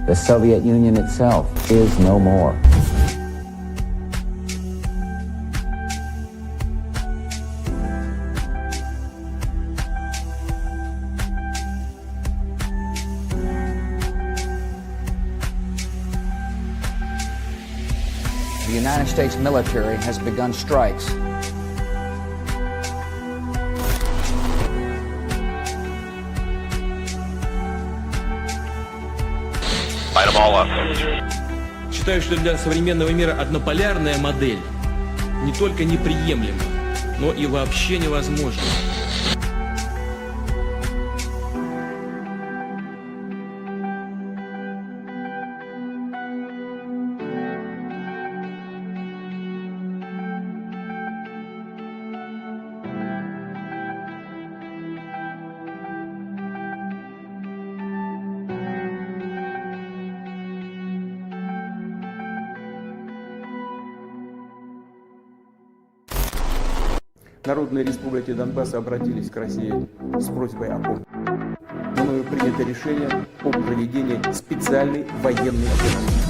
The Soviet Union itself is no more. The United States military has begun strikes. Light them all up. Считаю, что для современного мира однополярная модель не только неприемлема, но и вообще невозможна. Народные республики Донбасса обратились к России с просьбой о помощи. Мною принято решение о проведении специальной военной операции.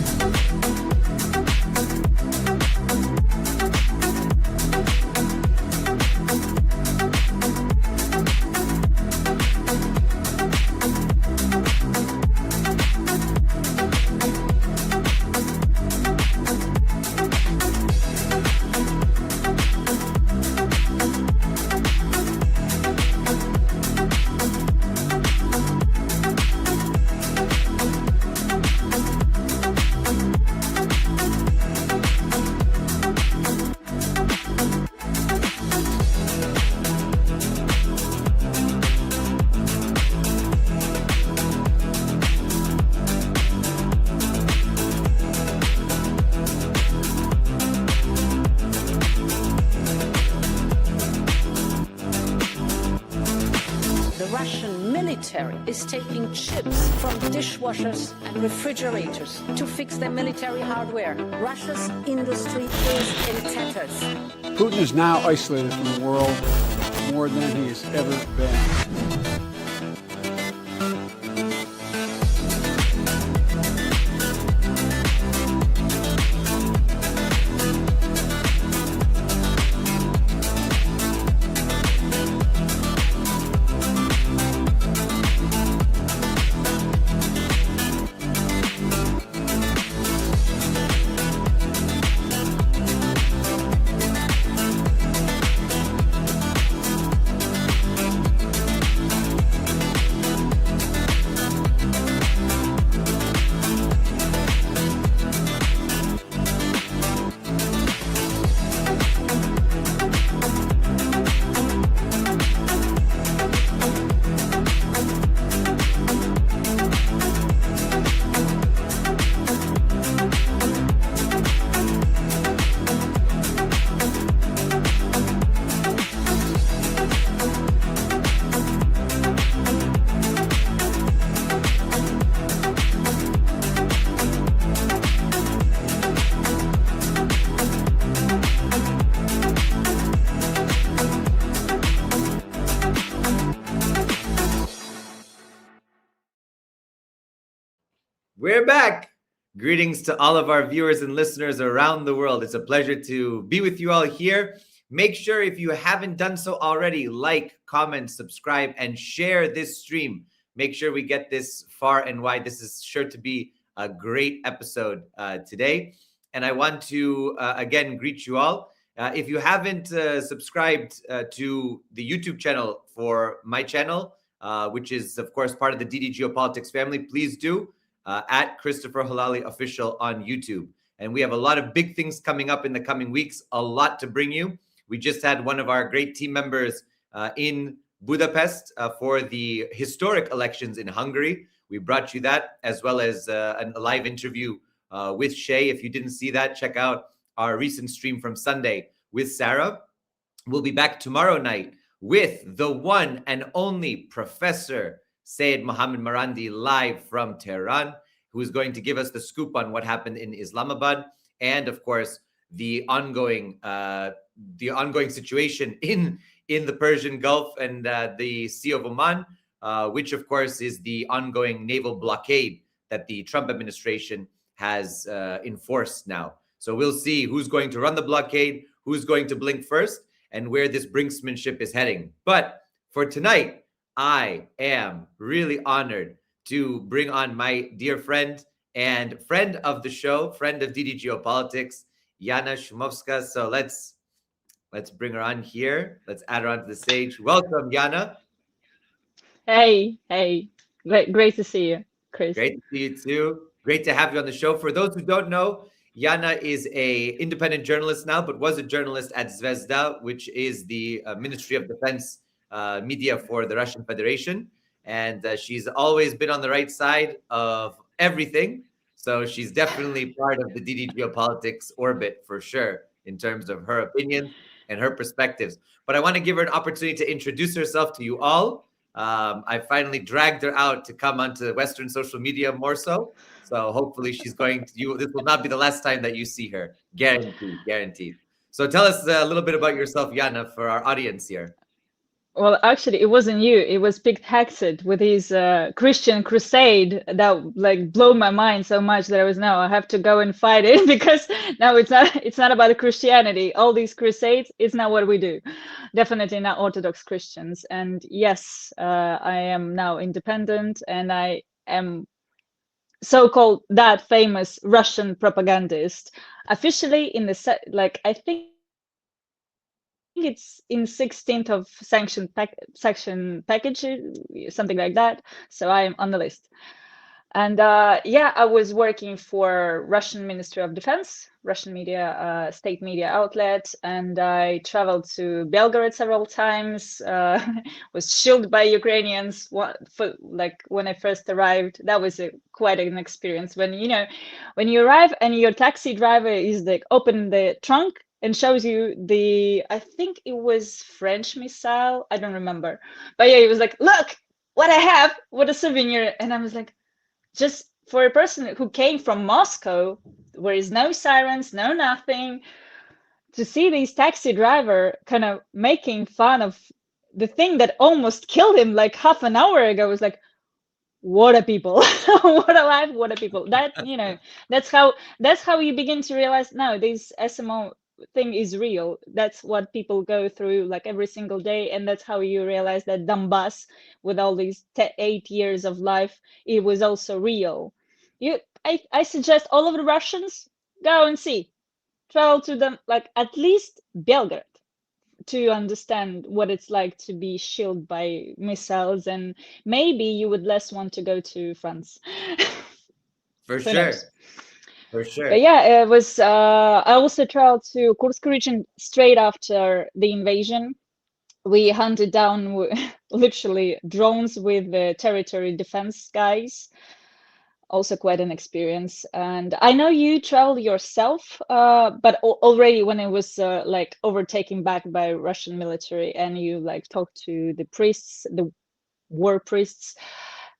The Russian military is taking chips from dishwashers and refrigerators to fix their military hardware. Russia's industry is in tatters. Putin is now isolated from the world more than he has ever been. We're back. Greetings to all of our viewers and listeners around the world. It's a pleasure to be with you all here. Make sure, if you haven't done so already, like, comment, subscribe, and share this stream. Make sure we get this far and wide. This is sure to be a great episode today. And I want to, again, greet you all. If you haven't subscribed to the YouTube channel for my channel, which is, of course, part of the DD Geopolitics family, please do. At Christopher Halali Official on YouTube. And we have a lot of big things coming up in the coming weeks, a lot to bring you. We just had one of our great team members in Budapest for the historic elections in Hungary. We brought you that, as well as a live interview with Shay. If you didn't see that, check out our recent stream from Sunday with Sarah. We'll be back tomorrow night with the one and only Professor Sayyid Mohammed Marandi, live from Tehran, who is going to give us the scoop on what happened in Islamabad, and of course the ongoing situation in the Persian Gulf and the Sea of Oman, which of course is the ongoing naval blockade that the Trump administration has enforced now. So we'll see who's going to run the blockade, who's going to blink first, and where this brinksmanship is heading. But for tonight, I am really honored to bring on my dear friend and friend of the show, friend of DD Geopolitics, Yana Shumovska. So let's bring her on here. Let's add her onto the stage. Welcome, Yana. Hey, great to see you, Chris. Great to see you too. Great to have you on the show. For those who don't know, Yana is a independent journalist now, but was a journalist at Zvezda, which is the Ministry of Defense media for the Russian Federation. And she's always been on the right side of everything. So she's definitely part of the DD Geopolitics orbit for sure, in terms of her opinion and her perspectives. But I want to give her an opportunity to introduce herself to you all. I finally dragged her out to come onto Western social media more so. So hopefully she's going to, this will not be the last time that you see her. Guaranteed. So tell us a little bit about yourself, Yana, for our audience here. Well, actually, it wasn't you. It was Big Hexit with his Christian crusade that like blew my mind so much that I have to go and fight it, because now it's not about Christianity. All these crusades, it's not what we do. Definitely not Orthodox Christians. And yes, I am now independent, and I am so-called that famous Russian propagandist. Officially in the I think it's in 16th of section package, something like that. So I'm on the list. And I was working for Russian Ministry of Defense, Russian media, state media outlet, and I traveled to Belgrade several times. Was shielded by Ukrainians when I first arrived. That was quite an experience. When you arrive and your taxi driver is like open the trunk and shows you I think it was French missile, I don't remember. But yeah, he was like, look what I have, what a souvenir. And I was like, just for a person who came from Moscow, where is no sirens, no nothing, to see this taxi driver kind of making fun of the thing that almost killed him like half an hour ago, was like, what a people. What a life, what a people. That, that's how you begin to realize, no, this SMO thing is real. That's what people go through like every single day, and that's how you realize that Donbass, with all these 8 years of life, it was also real. I suggest all of the Russians go and travel to them, like at least Belgrade, to understand what it's like to be shielded by missiles, and maybe you would less want to go to France. For sure. For sure. But yeah, it was. I also traveled to Kursk region straight after the invasion. We hunted down literally drones with the territory defense guys. Also quite an experience. And I know you traveled yourself, but already when it was overtaken back by Russian military, and you talked to the priests, the war priests.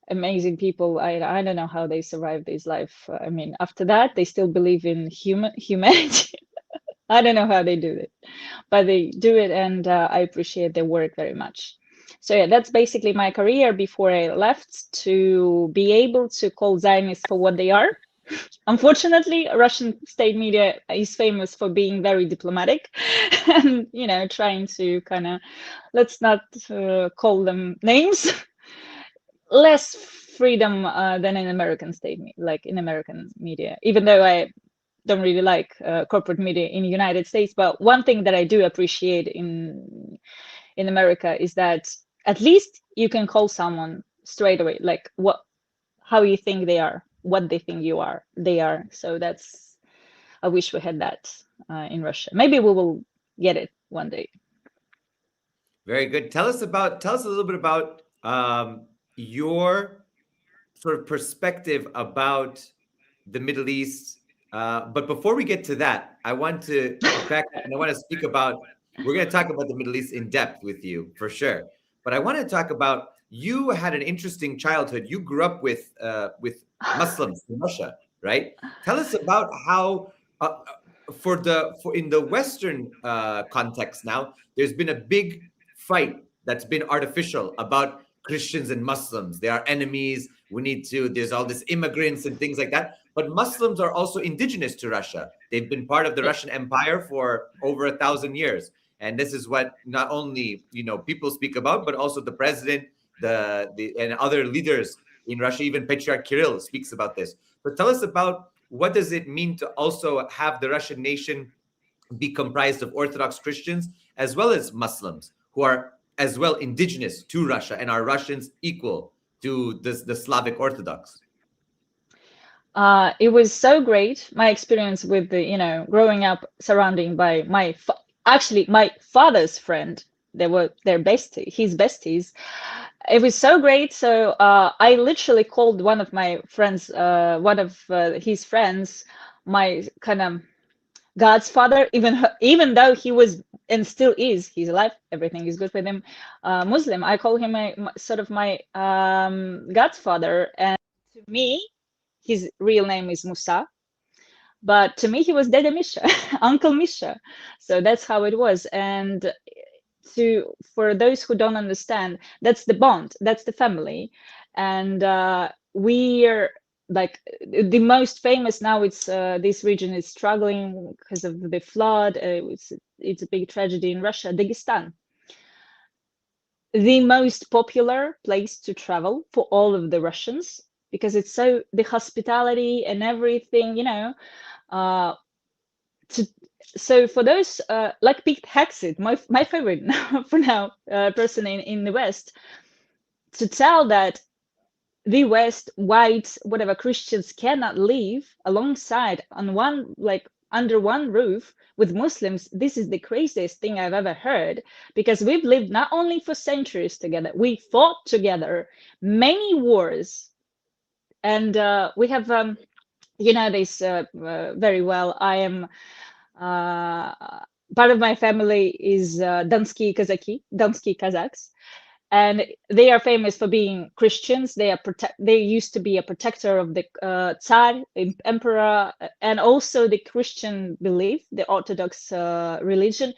Amazing people. I don't know how they survived this life. I mean, after that, they still believe in humanity. I don't know how they do it, but they do it, and I appreciate their work very much. So yeah, that's basically my career before I left, to be able to call Zionists for what they are. Unfortunately, Russian state media is famous for being very diplomatic and, trying to kind of, let's not call them names. Less freedom than in American in American media, even though I don't really like corporate media in the United States. But one thing that I do appreciate in America is that at least you can call someone straight away, like how you think they are, what they think they are. So I wish we had that in Russia. Maybe we will get it one day. Very good. Tell us a little bit about your sort of perspective about the Middle East. But before we get to that, I want to speak about, we're going to talk about the Middle East in depth with you for sure. But I want to talk about, you had an interesting childhood. You grew up with Muslims in Russia, right? Tell us about how, in the Western context now, there's been a big fight that's been artificial about Christians and Muslims. They are enemies. There's all this immigrants and things like that. But Muslims are also indigenous to Russia. They've been part of the Russian Empire for over 1,000 years. And this is what not only, people speak about, but also the president, and other leaders in Russia, even Patriarch Kirill speaks about this. But tell us about, what does it mean to also have the Russian nation be comprised of Orthodox Christians as well as Muslims who are as well indigenous to Russia, and are Russians equal to the Slavic Orthodox? It was so great. My experience with growing up surrounding by my father's friend. They were his besties. It was so great. So I literally called one of my friends, his friends, my kind of God's father, even though he was and still is, he's alive, everything is good with him, Muslim. I call him my God's father, and to me, his real name is Musa, but to me he was Dede Misha, Uncle Misha. So that's how it was. And for those who don't understand, that's the bond, that's the family, and we're like the most famous now. It's this region is struggling because of the flood. It's a big tragedy in Russia. Dagestan, the most popular place to travel for all of the Russians, because it's the hospitality and everything, so for those like Pete Hexit, my favorite for now person in the West, to tell that the West, whites, whatever, Christians cannot live alongside under one roof with Muslims. This is the craziest thing I've ever heard, because we've lived not only for centuries together, we fought together many wars, and we have this very well. I am part of my family is Donski Kazakhs, and they are famous for being Christians. They used to be a protector of the Tsar, emperor, and also the Christian belief, the Orthodox religion.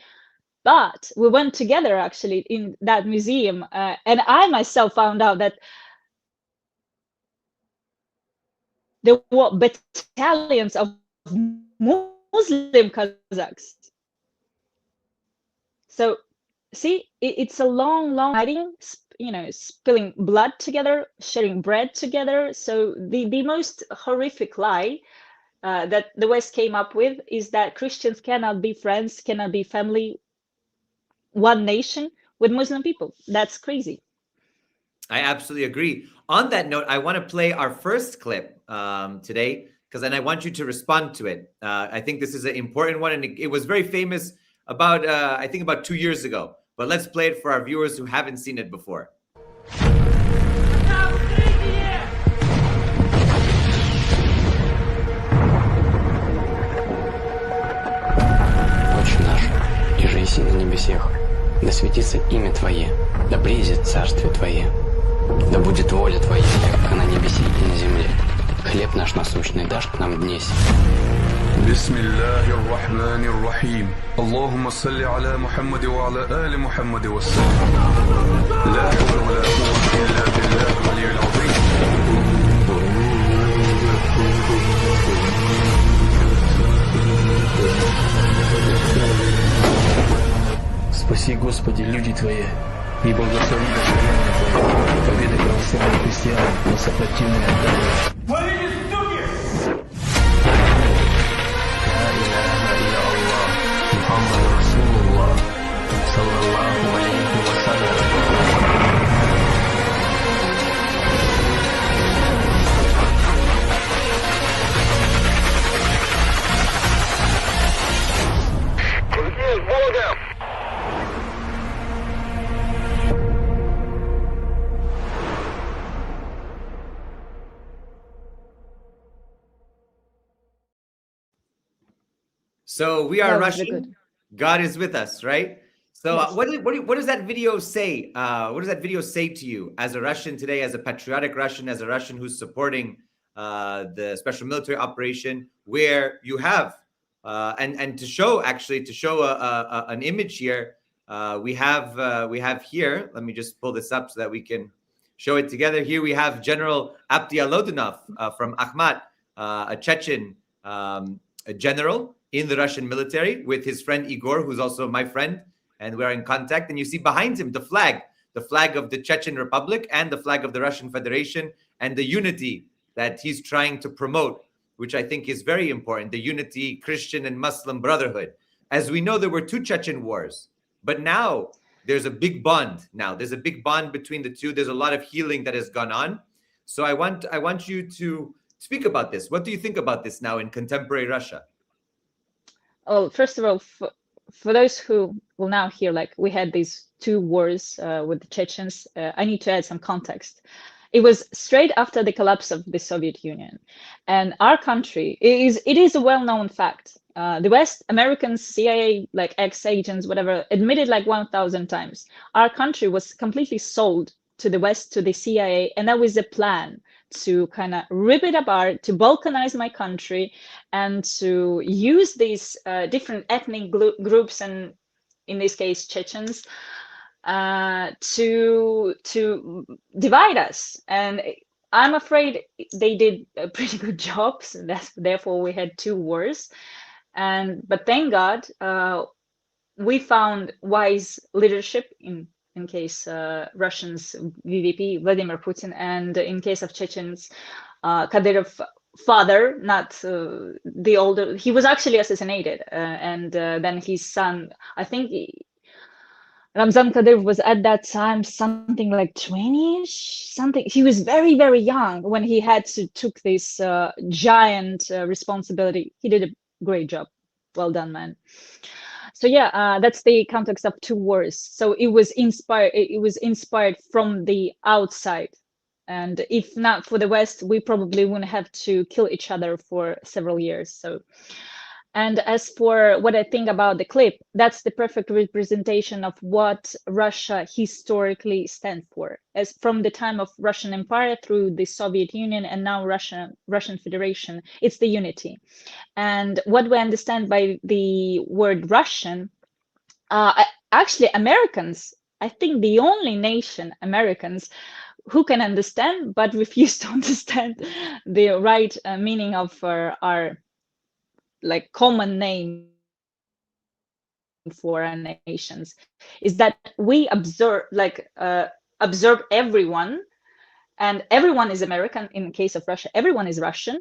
But we went together actually in that museum, and I myself found out that there were battalions of Muslim Kazakhs. So see, it's a long fighting, spilling blood together, sharing bread together. So the most horrific lie that the West came up with is that Christians cannot be friends, cannot be family, one nation with Muslim people. That's crazy. I absolutely agree. On that note, I want to play our first clip today, because then I want you to respond to it. I think this is an important one, and it was very famous about, I think about 2 years ago. But let's play it for our viewers who haven't seen it before. Отче наш, иже еси на небесех, да светится имя Твое, да приидет царствие Твое, да будет воля Твоя, как на небеси и на земле. Хлеб наш насущный дашь к нам днесь. بسم الله الرحمن الرحيم اللهم صل على محمد وعلى آل محمد وسلم لا حول ولا قوة إلا بالله العلي العظيم. Спаси, Господи, люди Твои, и благослови победы православных христиан на сопротивление Отдавания. So we are Russian. God is with us, right? So Yes. What does that video say? What does that video say to you as a Russian today, as a patriotic Russian, as a Russian who's supporting the special military operation, where you have and to show an image here, we have here. Let me just pull this up so that we can show it together. Here we have General Abdialodinov from Akhmat, a Chechen a general in the Russian military, with his friend Igor, who's also my friend, and we're in contact. And you see behind him the flag of the Chechen Republic and the flag of the Russian Federation, and the unity that he's trying to promote, which I think is very important, the unity, Christian and Muslim brotherhood. As we know, there were 2 Chechen wars, but now there's a big bond. There's a big bond between the two. There's a lot of healing that has gone on. So I want you to speak about this. What do you think about this now in contemporary Russia? Well, first of all, for those who will now hear, like, we had these 2 wars with the Chechens, I need to add some context. It was straight after the collapse of the Soviet Union, and our country it is a well-known fact. The West, Americans, CIA, like ex-agents, whatever, admitted like 1,000 times. Our country was completely sold to the West, to the CIA, and that was a plan to kind of rip it apart, to balkanize my country, and to use these different ethnic groups, and in this case, Chechens, to divide us. And I'm afraid they did a pretty good job. So therefore we had 2 wars. But thank God we found wise leadership in case Russians, VVP, Vladimir Putin, and in case of Chechens, Kadyrov father, not the older, he was actually assassinated, and then his son, I think Ramzan Kadyrov was at that time something like 20-ish, something. He was very, very young when he had to took this giant responsibility. He did a great job. Well done, man. So yeah, that's the context of 2 wars. So it was inspired from the outside. And if not for the West, we probably wouldn't have to kill each other for several years. So, and as for what I think about the clip, that's the perfect representation of what Russia historically stands for. As from the time of Russian Empire through the Soviet Union and now Russian Federation, it's the unity. And what we understand by the word Russian, actually Americans, I think the only nation, Americans, who can understand but refuse to understand the right meaning of our like common name for our nations, is that we observe everyone, and everyone is American. In the case of Russia, everyone is Russian,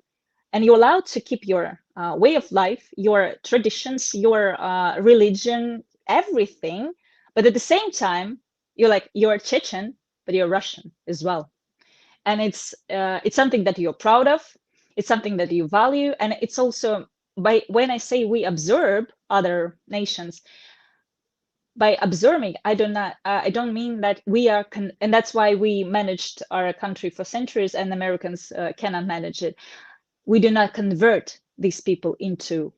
and you're allowed to keep your way of life, your traditions, your religion, everything, but at the same time you're Chechen, but you're Russian as well. And it's something that you're proud of, it's something that you value, and it's also, when I say we observe other nations, by observing, I don't mean that we are, and that's why we managed our country for centuries, and Americans cannot manage it. We do not convert these people into,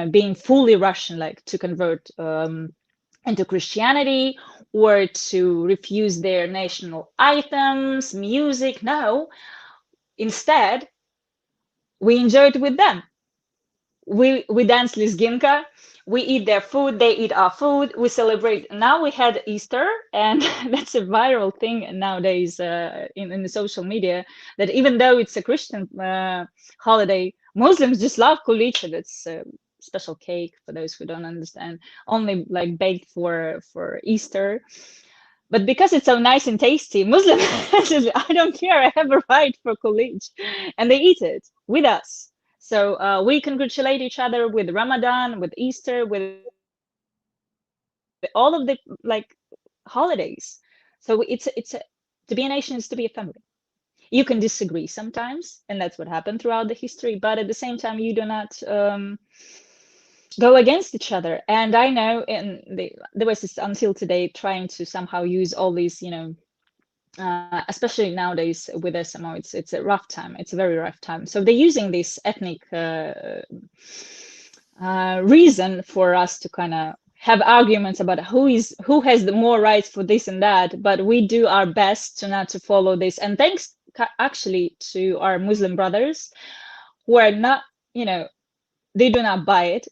being fully Russian, like to convert into Christianity or to refuse their national items, music. No, instead, we enjoy it with them. We dance Lizginka, we eat their food, they eat our food, we celebrate. Now we had Easter, and that's a viral thing nowadays in the social media, that even though it's a Christian holiday, Muslims just love kulicha. That's a special cake, for those who don't understand, only like baked for Easter. But because it's so nice and tasty, Muslims, I don't care, I have a right for kulich, and they eat it with us. So we congratulate each other with Ramadan, with Easter, with all of the holidays. So to be a nation is to be a family. You can disagree sometimes, and that's what happened throughout the history. But at the same time, you do not go against each other. And I know in the West is until today trying to somehow use all these, especially nowadays with SMO, it's a rough time. It's a very rough time. So they're using this ethnic reason for us to kind of have arguments about who has the more rights for this and that. But we do our best to not to follow this. And thanks actually to our Muslim brothers who are not, they do not buy it.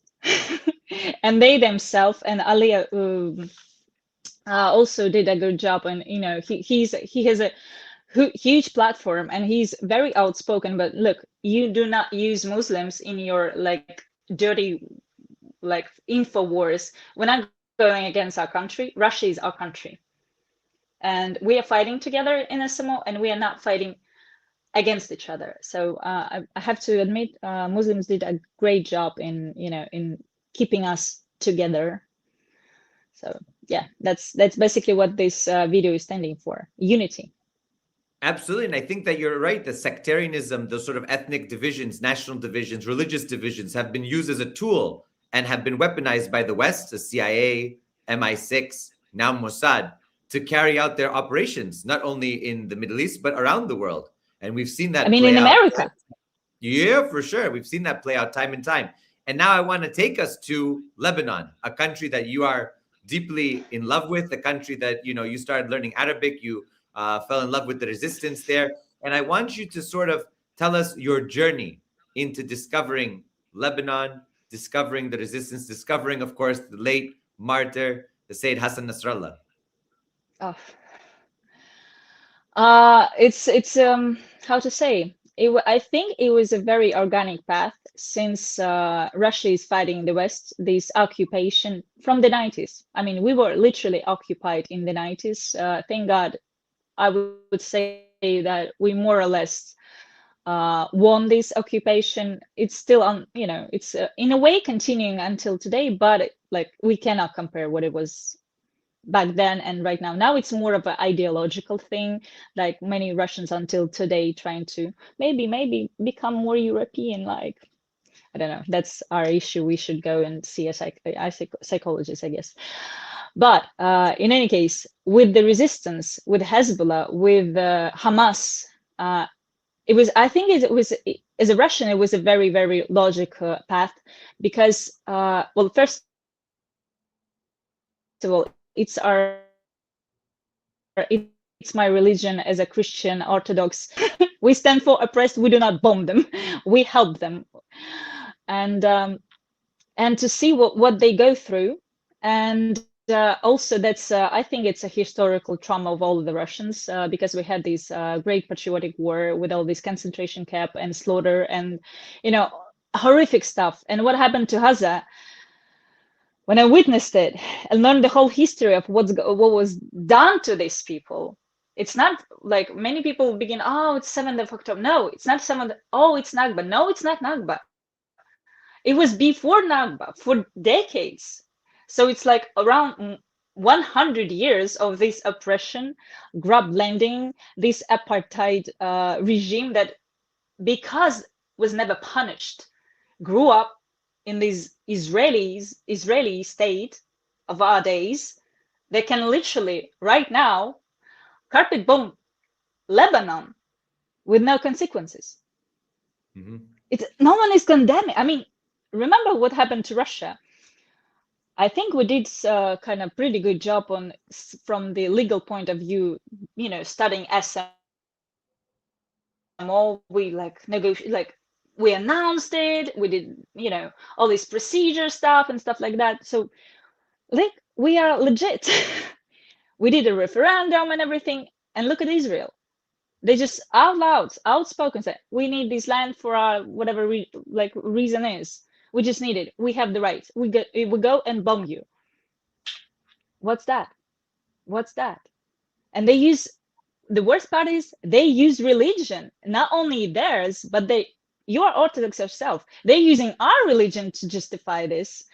And they themselves, and Aliyah also did a good job, and he has a huge platform, and he's very outspoken. But look, you do not use Muslims in your like dirty like info wars. We're not going against our country. Russia is our country, and we are fighting together in SMO, and we are not fighting against each other. So I have to admit, Muslims did a great job in in keeping us together. So yeah, that's basically what this video is standing for: unity. Absolutely. And I think that you're right. The sectarianism, those sort of ethnic divisions, national divisions, religious divisions have been used as a tool and have been weaponized by the West, the CIA, MI6, now Mossad, to carry out their operations, not only in the Middle East, but around the world. And we've seen that play in out. America. Yeah, for sure. We've seen that play out time and time. And now I want to take us to Lebanon, a country that you are deeply in love with, a country that, you started learning Arabic, you fell in love with the resistance there. And I want you to sort of tell us your journey into discovering Lebanon, discovering the resistance, discovering, of course, the late martyr, the Sayyid Hassan Nasrallah. Oh. It's how to say, I think it was a very organic path, since Russia is fighting the West, this occupation from the 90s. I mean, we were literally occupied in the 90s. Thank God, I would say that we more or less won this occupation. It's still on, it's in a way continuing until today, but like we cannot compare what it was back then and right now. Now it's more of an ideological thing, like many Russians until today trying to maybe become more European. Like, I don't know, that's our issue. We should go and see a psychologist, I guess. But in any case, with the resistance, with Hezbollah, with Hamas, I think it was, as a Russian, it was a very, very logical path, because, well, first of all, it's my religion as a Christian Orthodox. We stand for oppressed. We do not bomb them. We help them, and to see what they go through, and also that's I think it's a historical trauma of all of the Russians, because we had this great patriotic war with all this concentration camp and slaughter and horrific stuff. And what happened to Gaza? When I witnessed it and learned the whole history of what was done to these people, it's not like many people begin, oh, it's 7th of October. No, it's not 7th. Oh, it's Nakba. No, it's not Nakba. It was before Nakba for decades. So it's like around 100 years of this oppression, grab-landing, this apartheid regime that, because was never punished, grew up in this Israeli state of our days. They can literally right now carpet bomb Lebanon with no consequences. Mm-hmm. No one is condemning. I mean, remember what happened to Russia. I think we did kind of pretty good job from the legal point of view, studying SMO. We negotiate, we announced it, we did, all this procedure stuff and stuff like that. So, we are legit. We did a referendum and everything. And look at Israel. They just outspoken said, we need this land for our whatever reason is. We just need it. We have the right. We go and bomb you. What's that? And the worst part is they use religion, not only theirs, but you are Orthodox yourself. They're using our religion to justify this.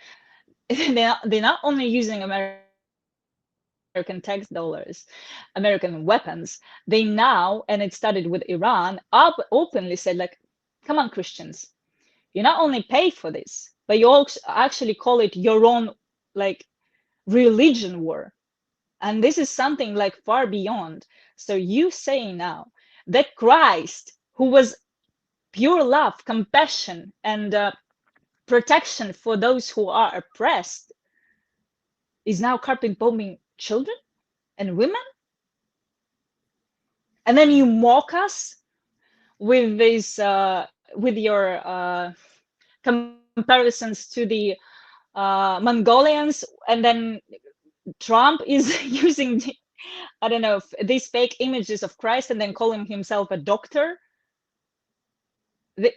They're not only using American tax dollars, American weapons. They now, and it started with Iran, openly said, come on, Christians, you not only pay for this, but you also actually call it your own religion war. And this is something far beyond. So you say now that Christ, who was pure love, compassion, and protection for those who are oppressed, is now carpet bombing children and women? And then you mock us with this, with your comparisons to the Mongolians, and then Trump is using I don't know, these fake images of Christ and then calling himself a doctor.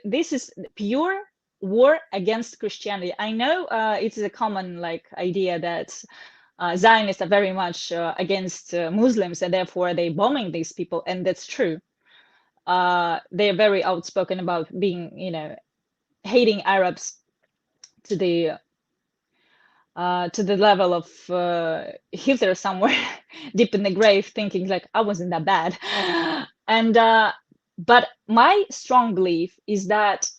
This is pure war against Christianity. I know it's a common like idea that Zionists are very much against Muslims, and therefore they're bombing these people, and that's true. They're very outspoken about being, hating Arabs to the level of Hitler somewhere deep in the grave, thinking like I wasn't that bad. And but my strong belief is that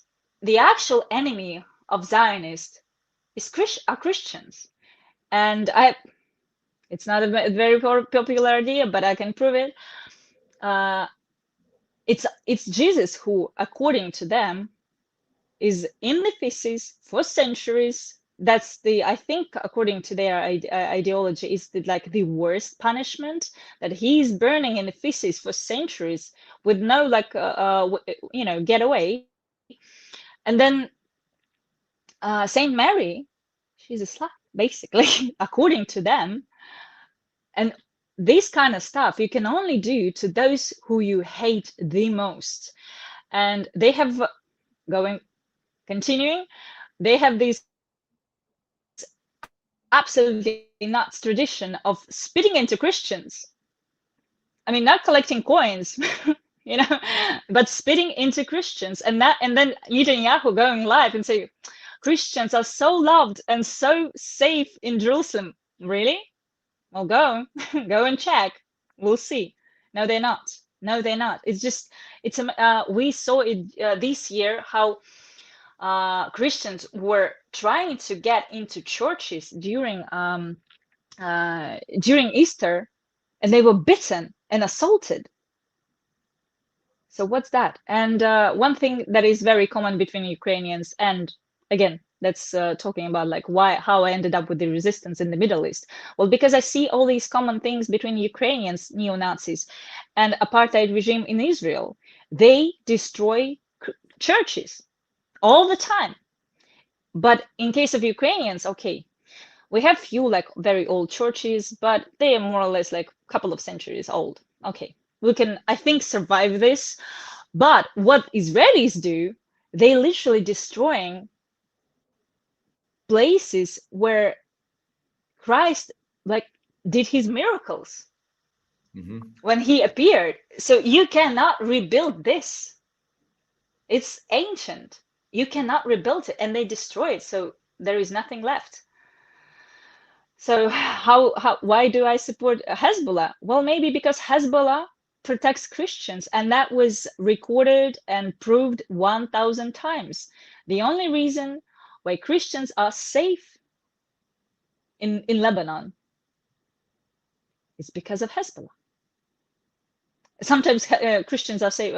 the actual enemy of Zionists are Christians. And it's not a very popular idea, but I can prove it. It's Jesus who, according to them, is in the feces for centuries. That's I think, according to their ideology, is the worst punishment, that he is burning in the feces for centuries with no getaway. And then Saint Mary, she's a slut, basically, according to them. And this kind of stuff you can only do to those who you hate the most. And they have, continuing, they have this absolutely nuts tradition of spitting into Christians. I mean, not collecting coins, but spitting into Christians. And then Netanyahu going live and say, Christians are so loved and so safe in Jerusalem. Really? Well, go and check. We'll see. No, they're not. No, they're not. It's just, we saw it this year, how Christians were trying to get into churches during Easter, and they were beaten and assaulted. So what's that? And one thing that is very common between Ukrainians, and again, that's talking about how I ended up with the resistance in the Middle East. Well, because I see all these common things between Ukrainians, neo-Nazis, and apartheid regime in Israel. They destroy churches all the time. But in case of Ukrainians, okay, we have few very old churches, but they are more or less a couple of centuries old. Okay, we can, I think, survive this. But what Israelis do, they literally destroying places where Christ did his miracles when he appeared. So you cannot rebuild this. It's ancient. You cannot rebuild it, and they destroy it. So there is nothing left. So why do I support Hezbollah? Well, maybe because Hezbollah protects Christians, and that was recorded and proved 1,000 times. The only reason why Christians are safe in Lebanon is because of Hezbollah. Sometimes Christians are safe,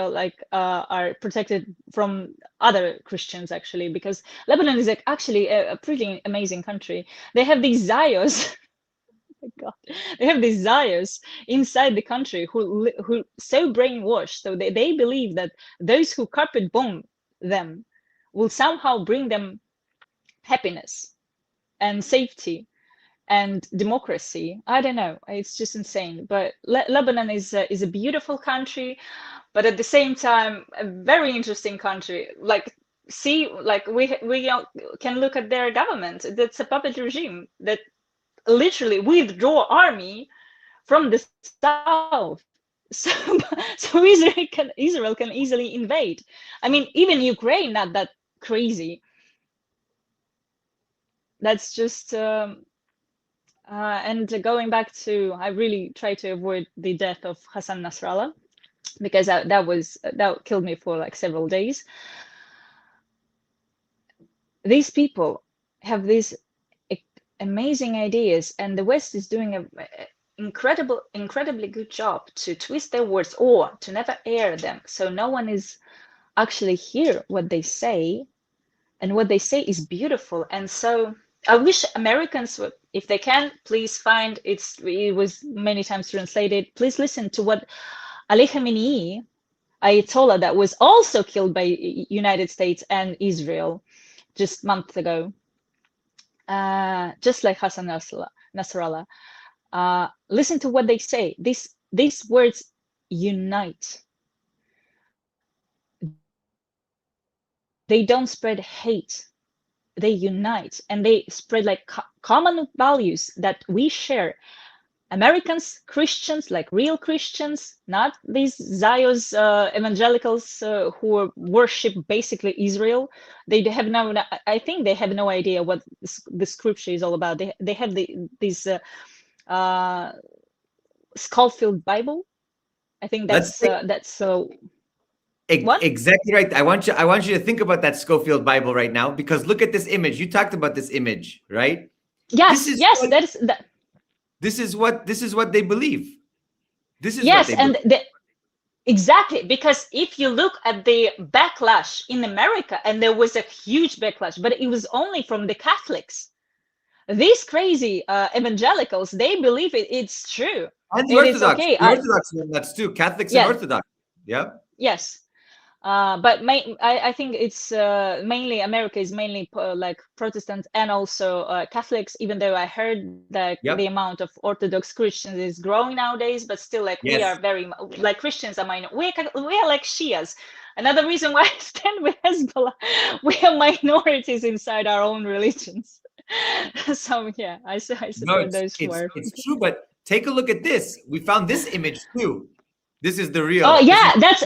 are protected from other Christians, actually, because Lebanon is actually a pretty amazing country. They have these Zayos. Oh my God. They have these Zayos inside the country who so brainwashed. So they believe that those who carpet bomb them will somehow bring them happiness and safety and democracy. I don't know. It's just insane. But Lebanon is a beautiful country, but at the same time, a very interesting country. We can look at their government. That's a puppet regime that literally withdraw army from the south. So Israel can easily invade. I mean, even Ukraine, not that crazy. That's just and going back to, I really try to avoid the death of Hassan Nasrallah, because that killed me for several days. These people have these amazing ideas, and the West is doing an incredibly good job to twist their words or to never air them, so no one is actually hear what they say, and what they say is beautiful. And so I wish Americans would, if they can, please find it was many times translated. Please listen to what Ali Khamenei, Ayatollah, that was also killed by United States and Israel just months ago, just like Hassan Nasrallah. Listen to what they say. These words unite. They don't spread hate. They unite, and they spread like common values that we share. Americans, Christians, like real Christians, not these Zios evangelicals who worship basically Israel. They have no. I think they have no idea what the scripture is all about. They have this Schofield Bible. I think that's what? Exactly right. I want you to think about that Schofield Bible right now, because look at this image. You talked about this image, right? Yes, This is what they believe. This is yes, what they believe. Exactly, because if you look at the backlash in America, and there was a huge backlash, but it was only from the Catholics. These crazy evangelicals, they believe it's true. And the Orthodox, the Orthodox that's too. Catholics and Orthodox. Yeah. Yes. But I think it's mainly America is mainly like Protestants and also Catholics, even though I heard that the amount of Orthodox Christians is growing nowadays, but still like we are very like Christians are minor. We are like Shias. Another reason why I stand with Hezbollah, we are minorities inside our own religions. So yeah, I support those who are. It's true, but take a look at this. We found this image too. This is the real. Oh yeah, that's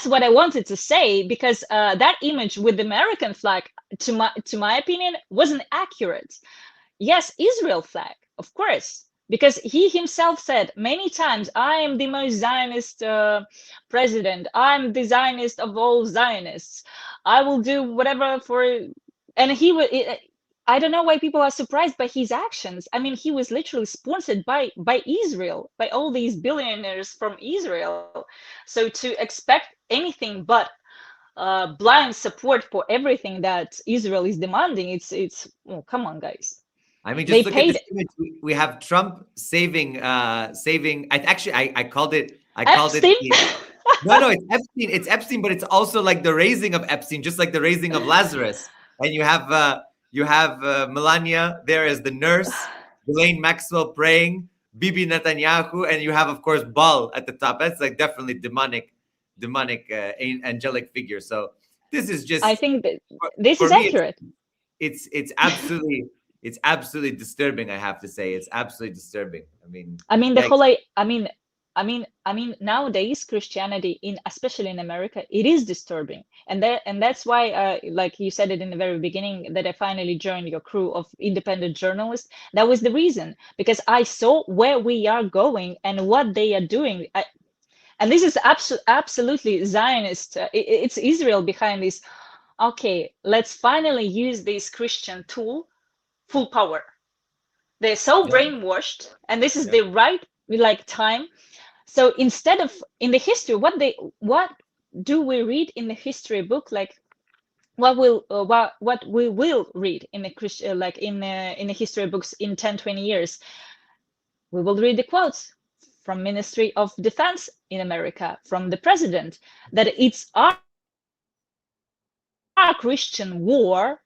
what I wanted to say, because that image with the American flag, to my opinion, wasn't accurate. Yes, Israel flag, of course, because he himself said many times, I am the most Zionist president. I'm the Zionist of all Zionists. I will do whatever for, and he would. I don't know why people are surprised by his actions. I mean, he was literally sponsored by Israel, by all these billionaires from Israel. So to expect anything but blind support for everything that Israel is demanding, it's oh, come on, guys. I mean, just look at this image. We have Trump saving. I called it. Epstein? No, it's Epstein. It's Epstein, but it's also like the raising of Epstein, just like the raising of Lazarus. And you have Melania there as the nurse, Ghislaine Maxwell praying, Bibi Netanyahu, and you have, of course, Baal at the top. That's like definitely demonic angelic figure. So this is just. I think that this is accurate. It's absolutely disturbing. I have to say, it's absolutely disturbing. I mean the whole. I mean, nowadays Christianity, especially in America, it is disturbing, and that's why, like you said it in the very beginning, that I finally joined your crew of independent journalists. That was the reason, because I saw where we are going and what they are doing, and this is absolutely Zionist. It's Israel behind this. Okay, let's finally use this Christian tool, full power. They're so brainwashed, and this is the right time. So instead of in the history, what do we read in the history book? Like what we will read in the Christian, like in the history books in 10-20 years, we will read the quotes from Ministry of Defense in America, from the president, that it's our Christian war,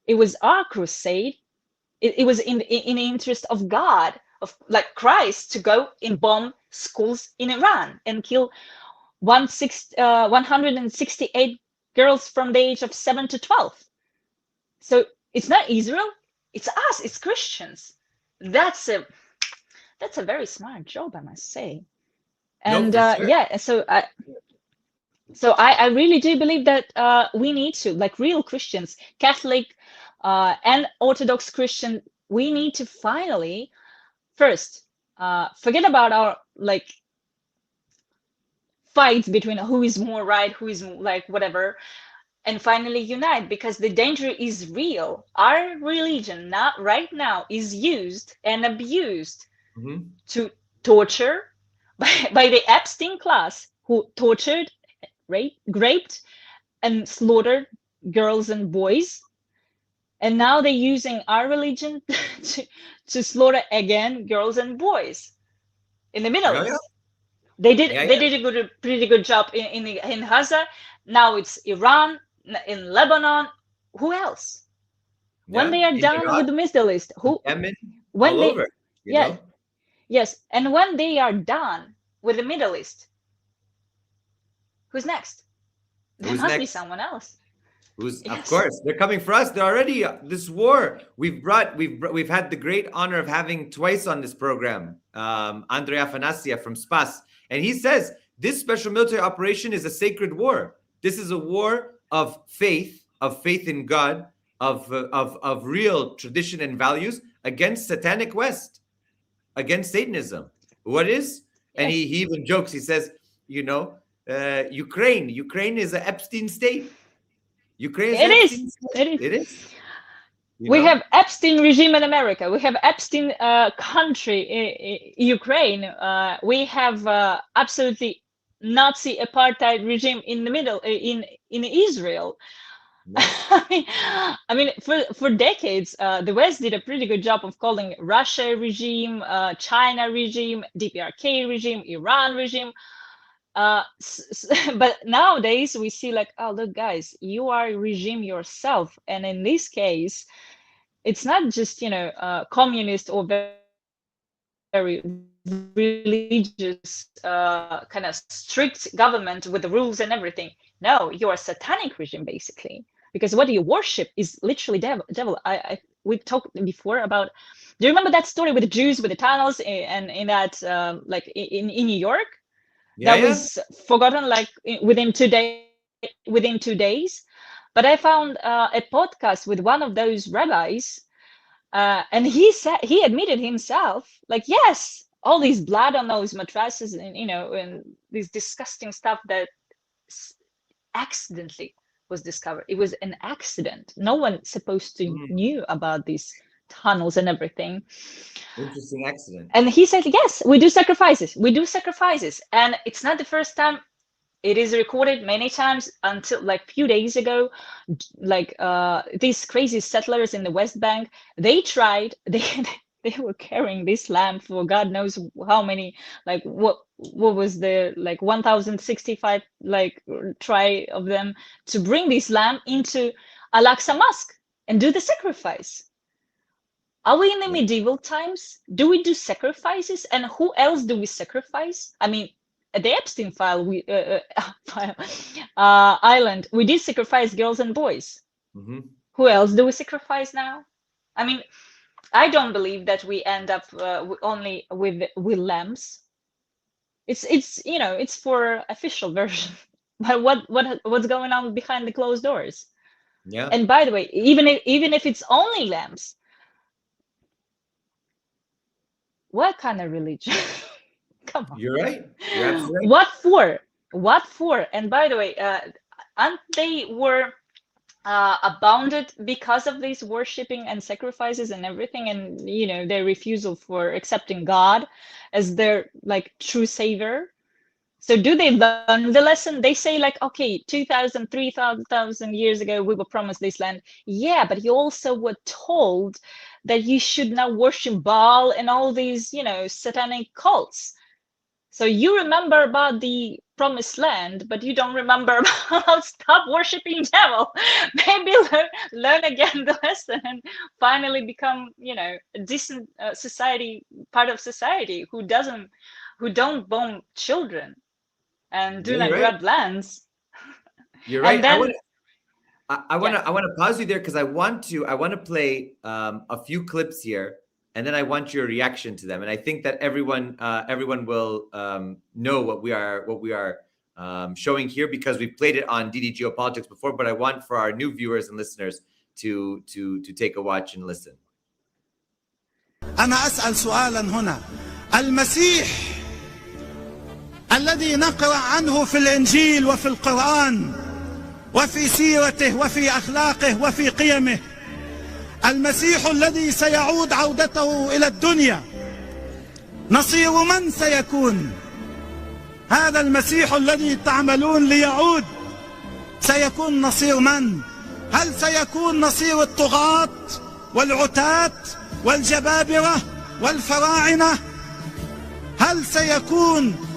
it was our crusade, it was in the interest of God, of like Christ, to go and bomb schools in Iran and kill 168 girls from the age of 7 to 12. So it's not Israel, it's us, it's Christians. That's a very smart job, I must say. And sure. So I really do believe that we need to, like real Christians, Catholic and Orthodox Christian, we need to finally first forget about our fights between who is more right, who is like whatever, and finally unite, because the danger is real. Our religion right now is used and abused to torture by the Epstein class, who tortured, raped, and slaughtered girls and boys. And now they're using our religion to slaughter again girls and boys in the Middle East. They did a pretty good job in Gaza. Now it's Iran, in Lebanon. Who else? When they are done with the Middle East, Yemen, all over. you know? Yes. And when they are done with the Middle East, who's next? There must be someone else. Of course, they're coming for us. They're already this war. We've had the great honor of having twice on this program, Andrei Afanasiev from Spas, and he says this special military operation is a sacred war. This is a war of faith in God, of real tradition and values against satanic West, against Satanism. What is? And he even jokes. He says, you know, Ukraine is an Epstein state. Ukraine is It is. We have Epstein regime in America. We have Epstein country, Ukraine. We have absolutely Nazi apartheid regime in the middle, in Israel. I mean, for decades, the West did a pretty good job of calling Russia regime, China regime, DPRK regime, Iran regime. But nowadays we see like, oh, look, guys, you are a regime yourself. And in this case, it's not just, you know, communist or very religious, kind of strict government with the rules and everything. No, you're a satanic regime, basically, because what you worship is literally devil. We talked before about, do you remember that story with the Jews, with the tunnels and in that, like in New York? That was forgotten like within 2 days. But I found a podcast with one of those rabbis, and he admitted himself, like, yes, all this blood on those mattresses and, you know, and this disgusting stuff that accidentally was discovered. It was an accident. No one supposed to knew about these tunnels and everything. Interesting accident. And he said, yes, we do sacrifices. We do sacrifices. And it's not the first time. It is recorded many times until like a few days ago. Like these crazy settlers in the West Bank, they they were carrying this lamb for God knows how many, like what was the like 1065 like try of them to bring this lamb into Al-Aqsa Mosque and do the sacrifice. Are we in the medieval times? Do we do sacrifices? And who else do we sacrifice? I mean, at the Epstein island, we did sacrifice girls and boys. Who else do we sacrifice now? I mean, I don't believe that we end up only with lambs. It's you know, it's for official version. But what's going on behind the closed doors? Yeah. And by the way, even if it's only lambs, what kind of religion? Come on. You're right. You're absolutely right. What for? And by the way, aren't they were abounded because of these worshipping and sacrifices and everything, and you know, their refusal for accepting God as their like true savior? So do they learn the lesson? They say like, okay, 2,000, 3,000 years ago, we were promised this land. Yeah, but you also were told that you should now worship Baal and all these, you know, satanic cults. So you remember about the promised land, but you don't remember about stop worshiping devil. Maybe learn again the lesson and finally become, you know, a decent society, part of society who don't bomb children and do not grab lands. You're right. Then, I want to pause you there because I want to play a few clips here, and then I want your reaction to them. And I think that everyone will know what we are showing here because we've played it on DD Geopolitics before. But I want for our new viewers and listeners to take a watch and listen. أنا أسأل سؤالا هنا. المسيح الذي نقرأ عنه في الإنجيل وفي القرآن وفي سيرته وفي أخلاقه وفي قيمه، المسيح الذي سيعود عودته إلى الدنيا، نصير من سيكون؟ هذا المسيح الذي تعملون ليعود سيكون نصير من؟ هل سيكون نصير الطغاة والعتاة والجبابرة والفراعنة؟ هل سيكون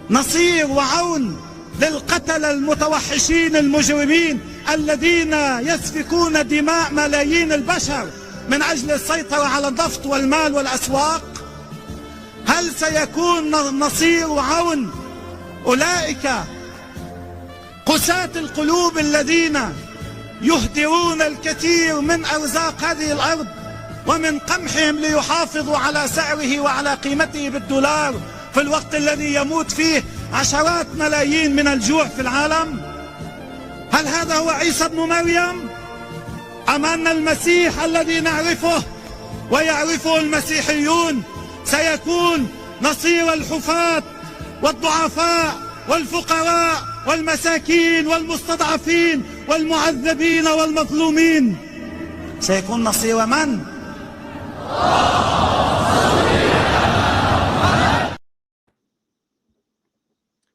نصير وعون للقتلة المتوحشين المجرمين الذين يسفكون دماء ملايين البشر من أجل السيطرة على النفط والمال والأسواق؟ هل سيكون نصير وعون أولئك قساة القلوب الذين يهدرون الكثير من أرزاق هذه الأرض ومن قمحهم ليحافظوا على سعره وعلى قيمته بالدولار في الوقت الذي يموت فيه عشرات ملايين من الجوع في العالم؟ هل هذا هو عيسى ابن مريم؟ أم أن المسيح الذي نعرفه ويعرفه المسيحيون سيكون نصير الحفاة والضعفاء والفقراء والمساكين والمستضعفين والمعذبين والمظلومين؟ سيكون نصير من؟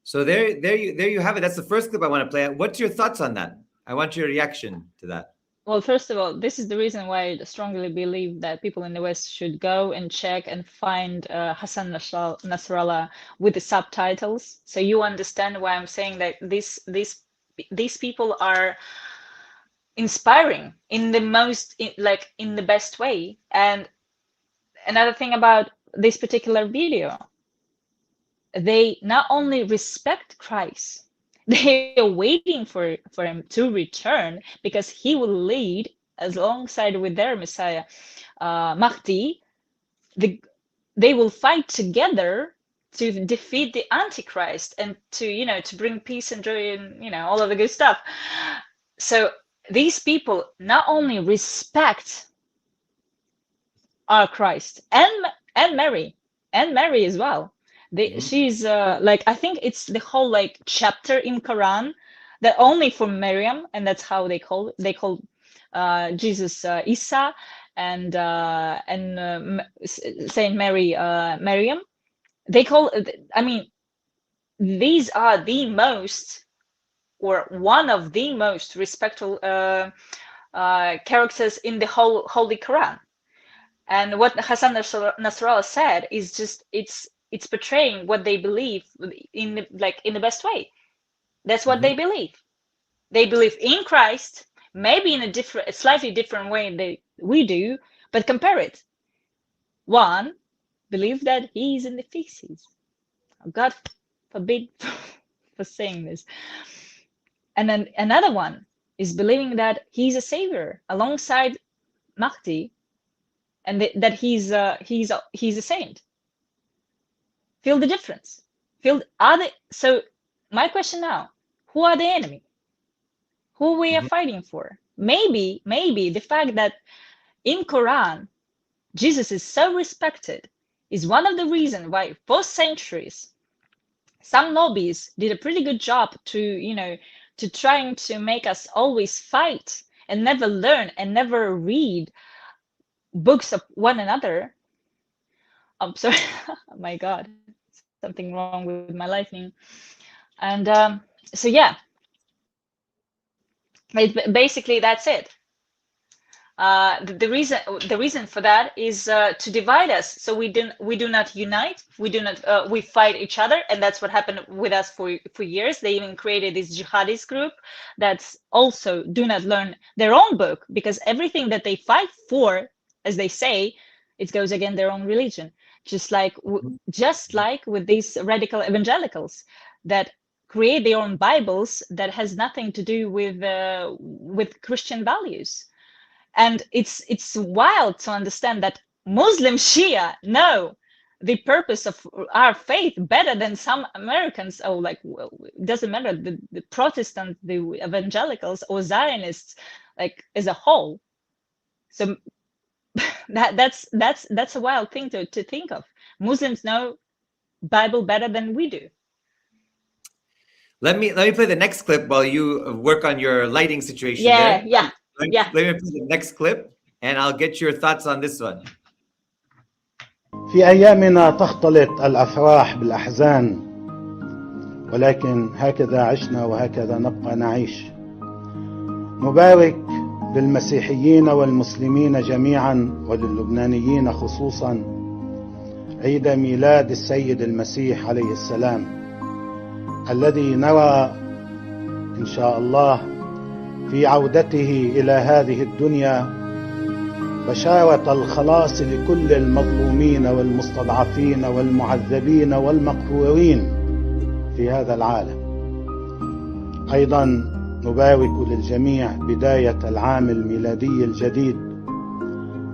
So there you have it. That's the first clip I want to play. What's your thoughts on that? I want your reaction to that. Well, first of all, this is the reason why I strongly believe that people in the West should go and check and find Hassan Nasrallah with the subtitles, so you understand why I'm saying that these people are inspiring in the most in the best way. And another thing about this particular video, they not only respect Christ, they are waiting for him to return, because he will lead alongside with their Messiah, Mahdi. They will fight together to defeat the Antichrist and to bring peace and joy and all of the good stuff. So these people not only respect our Christ and Mary as well. She's I think it's the whole chapter in Quran that only for Maryam, and that's how they call Jesus Isa and Saint Mary Maryam. They call, I mean, these are the most, or one of the most respectful characters in the whole Holy Quran. And what Hassan Nasrallah said is just it's portraying what they believe in the best way. That's what they believe. They believe in Christ, maybe in a slightly different way than we do, but compare it. One believe that he is in the feces. God forbid for saying this. And then another one is believing that he's a savior alongside Mahdi, and that he's a saint. Feel the difference. So my question now, who are the enemy? Who we are fighting for? Maybe the fact that in Quran Jesus is so respected is one of the reasons why for centuries some lobbies did a pretty good job to trying to make us always fight and never learn and never read books of one another. I'm sorry. Oh my God, something wrong with my lightning. And so yeah, basically that's it. The reason for that is to divide us, so we do not unite. We fight each other, and that's what happened with us for years. They even created this jihadist group that's also do not learn their own book, because everything that they fight for, as they say, it goes against their own religion. Just like with these radical evangelicals that create their own Bibles that has nothing to do with Christian values. And it's wild to understand that Muslim Shia know the purpose of our faith better than some Americans. Oh, well, it doesn't matter, the Protestant, the evangelicals, or Zionists, as a whole. So that's a wild thing to think of. Muslims know Bible better than we do. Let me play the next clip while you work on your lighting situation. Yeah, there. yeah. Let me play the next clip, and I'll get your thoughts on this one. في أيامنا تختلط الأفراح بالأحزان، ولكن هكذا عشنا وهكذا نبقى نعيش. نبارك للمسيحيين والمسلمين جميعا وللبنانيين خصوصا عيد ميلاد السيد المسيح عليه السلام، الذي نرى إن شاء الله في عودته إلى هذه الدنيا بشارة الخلاص لكل المظلومين والمستضعفين والمعذبين والمقهورين في هذا العالم. أيضا نبارك للجميع بداية العام الميلادي الجديد،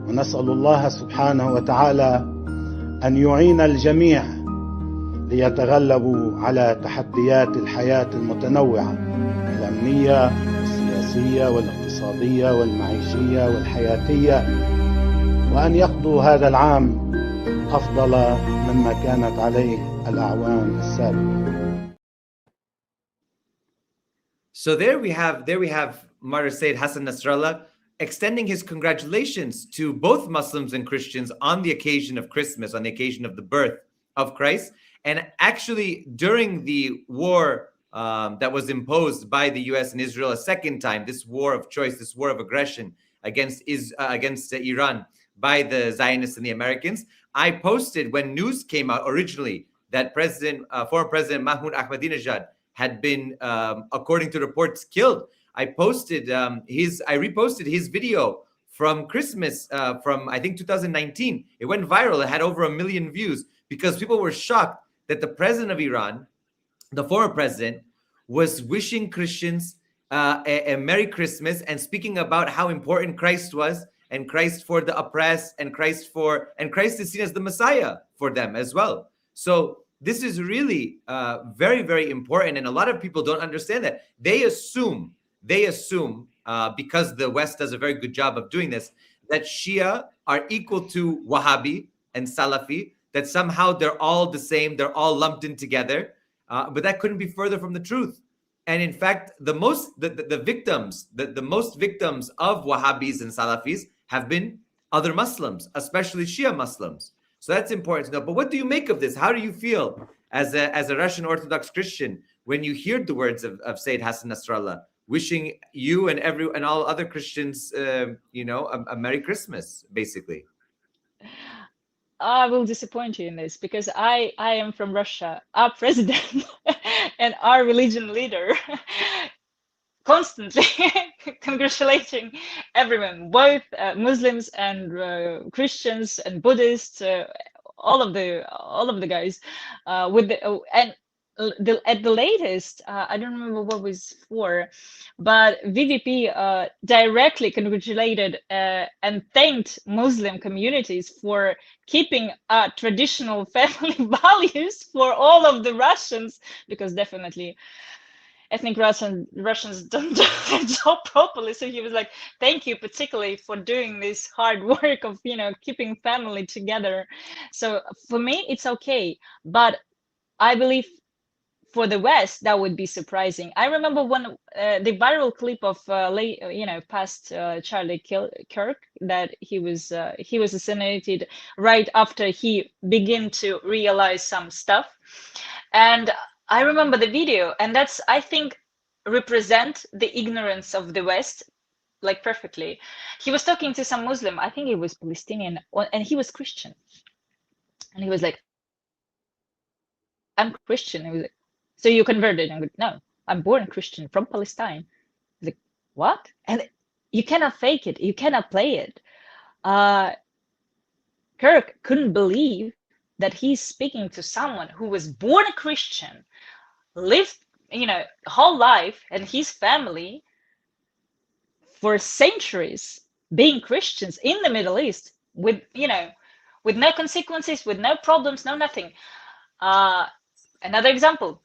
ونسأل الله سبحانه وتعالى أن يعين الجميع ليتغلبوا على تحديات الحياة المتنوعة، الأمنية والسياسية والاقتصادية والمعيشية والحياتية، وأن يقضوا هذا العام أفضل مما كانت عليه الأعوام السابقة. So there we have Martyr Sayyid Hassan Nasrallah extending his congratulations to both Muslims and Christians on the occasion of Christmas, on the occasion of the birth of Christ. And actually, during the war that was imposed by the US and Israel a second time, this war of choice, this war of aggression against Iran by the Zionists and the Americans, I posted when news came out originally that former President Mahmoud Ahmadinejad had been, according to reports, killed. I reposted his video from Christmas from, I think, 2019. It went viral. It had over 1 million views because people were shocked that the president of Iran, the former president, was wishing Christians a Merry Christmas and speaking about how important Christ was, and Christ for the oppressed, and Christ is seen as the Messiah for them as well. So this is really very, very important, and a lot of people don't understand that. They assume because the West does a very good job of doing this, that Shia are equal to Wahhabi and Salafi, that somehow they're all the same, they're all lumped in together, but that couldn't be further from the truth. And in fact, the most victims of Wahhabis and Salafis have been other Muslims, especially Shia Muslims. So that's important to know. But what do you make of this? How do you feel as a Russian Orthodox Christian when you hear the words of Sayyid Hassan Nasrallah, wishing you and all other Christians, a Merry Christmas, basically? I will disappoint you in this because I am from Russia. Our president and our religion leader constantly congratulating everyone, both Muslims and Christians and Buddhists, all of the guys, at the latest, I don't remember what was for, but VVP directly congratulated and thanked Muslim communities for keeping traditional family values for all of the Russians, because definitely ethnic Russians don't do their job properly. So he was like, thank you particularly for doing this hard work of, keeping family together. So for me, it's okay. But I believe for the West, that would be surprising. I remember when the viral clip of past Charlie Kirk, that he was assassinated right after he began to realize some stuff. And I remember the video, and that's, I think, represent the ignorance of the West like perfectly. He was talking to some Muslim, I think he was Palestinian, and he was Christian. And he was like, I'm Christian. He was like, so you converted? And I'm like, no, I'm born Christian from Palestine. He's like, what? And you cannot fake it. You cannot play it. Kirk couldn't believe that he's speaking to someone who was born a Christian, lived, whole life, and his family for centuries being Christians in the Middle East with no consequences, with no problems, no nothing. Another example,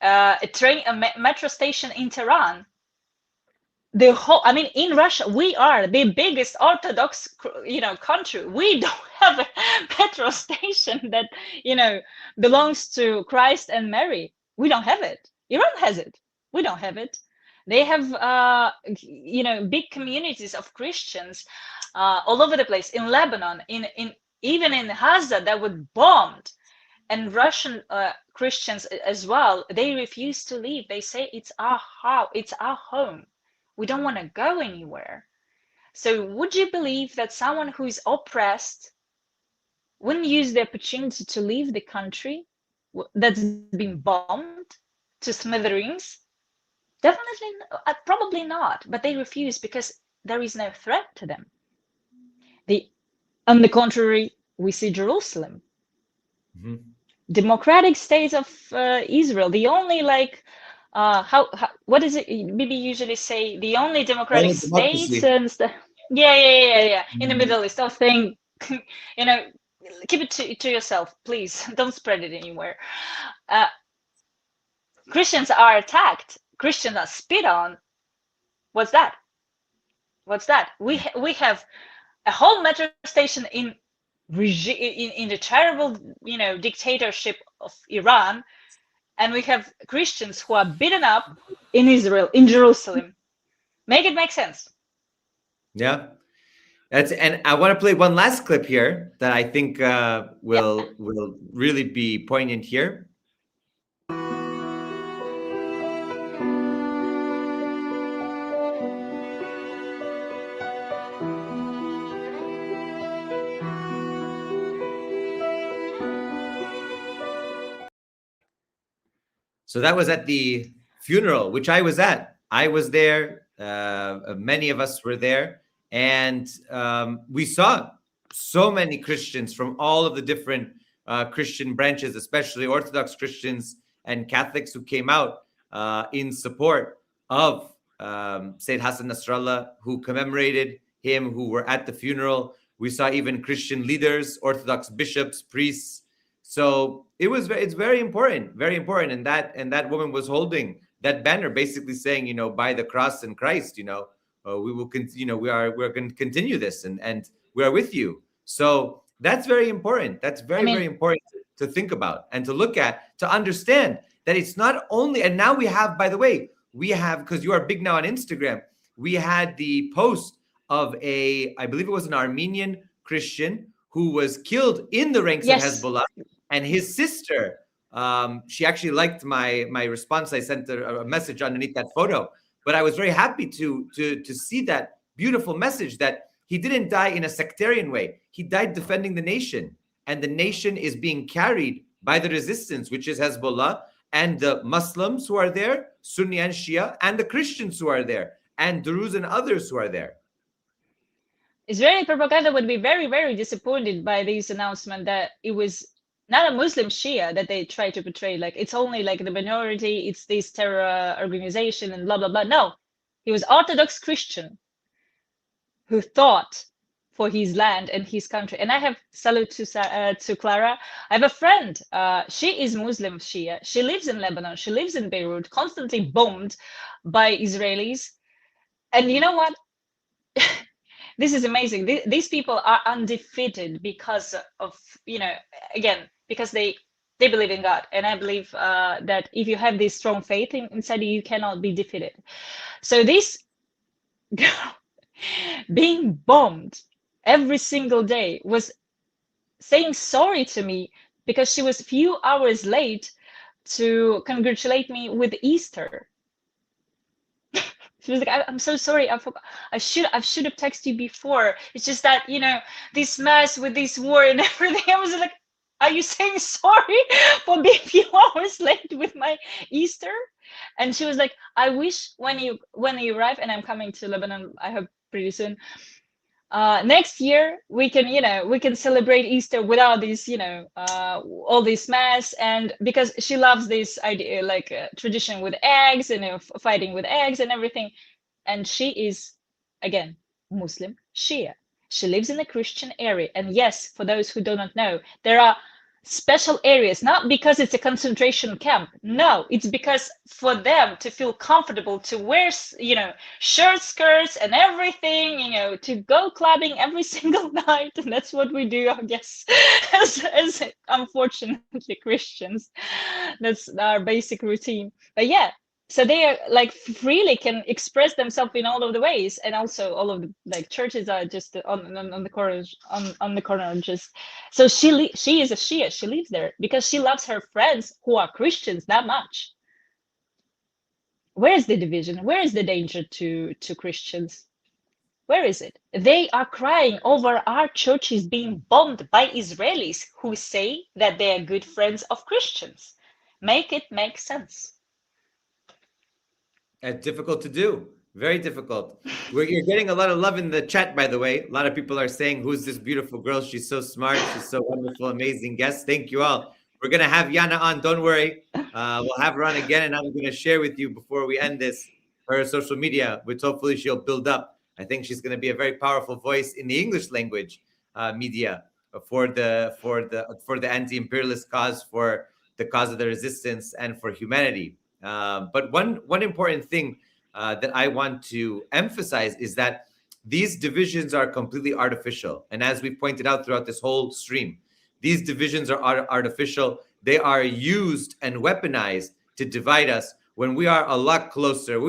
a metro station in Tehran. In Russia, we are the biggest Orthodox, country. We don't have a metro station that, belongs to Christ and Mary. We don't have it. Iran has it. We don't have it. They have, big communities of Christians all over the place. In Lebanon, even in Gaza, that was bombed. And Russian Christians as well, they refuse to leave. They say it's our house, it's our home. We don't want to go anywhere. So would you believe that someone who is oppressed wouldn't use the opportunity to leave the country that's been bombed to smithereens? Definitely, probably not. But they refuse because there is no threat to them. On the contrary, we see Jerusalem, democratic states of Israel, the only what is it? Maybe usually say the only democratic states and yeah, in the Middle East. Oh, thing, keep it to yourself, please. Don't spread it anywhere. Christians are attacked. Christians are spit on. What's that? We have a whole metro station in the terrible, dictatorship of Iran, and we have Christians who are beaten up in Israel, in Jerusalem. Make it make sense. Yeah, and I want to play one last clip here that I think will really be poignant here. So that was at the funeral, which I was at. I was there. Many of us were there. And we saw so many Christians from all of the different Christian branches, especially Orthodox Christians and Catholics, who came out in support of Sayyid Hassan Nasrallah, who commemorated him, who were at the funeral. We saw even Christian leaders, Orthodox bishops, priests. So it's very important, and that woman was holding that banner, basically saying, by the cross and Christ, we will we're going to continue this, and we are with you. So that's very important. That's very important to think about and to look at, to understand that it's not only. And now we have, by the way, because you are big now on Instagram, we had the post of I believe it was an Armenian Christian who was killed in the ranks of Hezbollah. And his sister, she actually liked my response. I sent her a message underneath that photo. But I was very happy to see that beautiful message that he didn't die in a sectarian way. He died defending the nation. And the nation is being carried by the resistance, which is Hezbollah, and the Muslims who are there, Sunni and Shia, and the Christians who are there, and Druze and others who are there. Israeli propaganda would be very, very disappointed by this announcement that it was not a Muslim Shia that they try to portray, like it's only like the minority, it's this terror organization and blah, blah, blah. No, he was Orthodox Christian who fought for his land and his country. And I have salute to Clara. I have a friend. She is Muslim Shia. She lives in Lebanon. She lives in Beirut, constantly bombed by Israelis. And you know what? This is amazing. These people are undefeated because of, again, because they believe in God. And I believe that if you have this strong faith inside you, you cannot be defeated. So this girl being bombed every single day was saying sorry to me because she was a few hours late to congratulate me with Easter. She was like, I'm so sorry. I forgot. I should have texted you before. It's just that, this mess with this war and everything. I was like, are you saying sorry for being a few hours late with my Easter? And she was like, I wish when you arrive, and I'm coming to Lebanon, I hope pretty soon. Next year we can celebrate Easter without this, all this mess. And because she loves this idea, like tradition with eggs and fighting with eggs and everything. And she is, again, Muslim Shia. She lives in a Christian area. And yes, for those who do not know, there are special areas, not because it's a concentration camp. No, it's because for them to feel comfortable to wear, shirts, skirts and everything, to go clubbing every single night. And that's what we do, I guess, as unfortunately Christians. That's our basic routine. But yeah, so they are like freely can express themselves in all of the ways, and also all of the churches are just on the corners, on the corner. Just so she is a Shia. She lives there because she loves her friends who are Christians that much. Where is the division? Where is the danger to Christians? Where is it? They are crying over our churches being bombed by Israelis who say that they are good friends of Christians. Make it make sense. It's difficult to do. Very difficult. You're getting a lot of love in the chat, by the way. A lot of people are saying, who's this beautiful girl? She's so smart. She's so wonderful, amazing guest. Thank you all. We're going to have Yana on. Don't worry. We'll have her on again. And I'm going to share with you before we end this, her social media, which hopefully she'll build up. I think she's going to be a very powerful voice in the English language media for the anti-imperialist cause, for the cause of the resistance, and for humanity. But one important thing that I want to emphasize is that these divisions are completely artificial. And as we pointed out throughout this whole stream, these divisions are artificial. They are used and weaponized to divide us when we are a lot closer.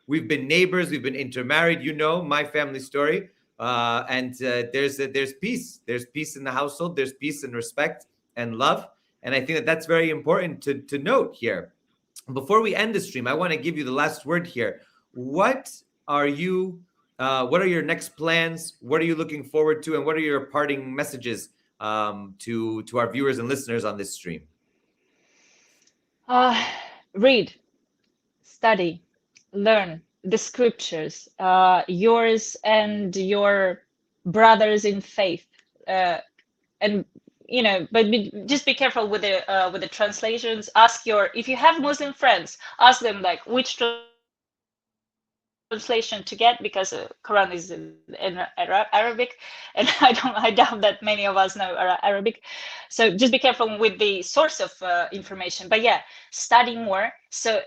We've been neighbors, we've been intermarried, you know, my family story. And there's peace. There's peace in the household. There's peace and respect and love. And I think that that's very important to note here. Before we end the stream, I want to give you the last word here. What are your next plans? What are you looking forward to? And what are your parting messages to our viewers and listeners on this stream? Read, study, learn the scriptures, yours and your brothers in faith, and but just be careful with the translations. If you have Muslim friends, ask them like which translation to get, because Quran is in Arabic, and I doubt that many of us know Arabic. So just be careful with the source of information. But yeah, study more. So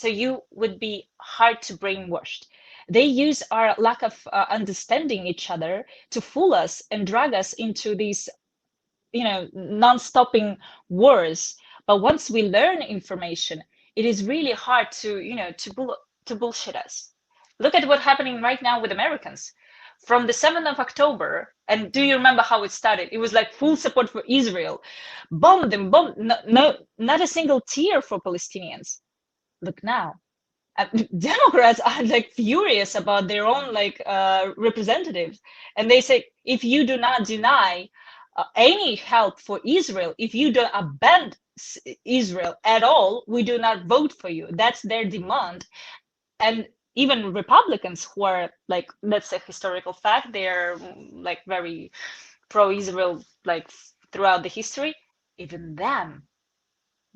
you would be hard to brainwashed. They use our lack of understanding each other to fool us and drag us into these non-stopping wars. But once we learn information, it is really hard to bullshit us. Look at what's happening right now with Americans. From the 7th of October, and do you remember how it started? It was like full support for Israel. Bomb them, not a single tear for Palestinians. Look now. Democrats are like furious about their own representatives. And they say, if you do not deny any help for Israel, if you don't abandon Israel at all, we do not vote for you. That's their demand. And even Republicans who are that's a historical fact, they're very pro-Israel throughout the history, even them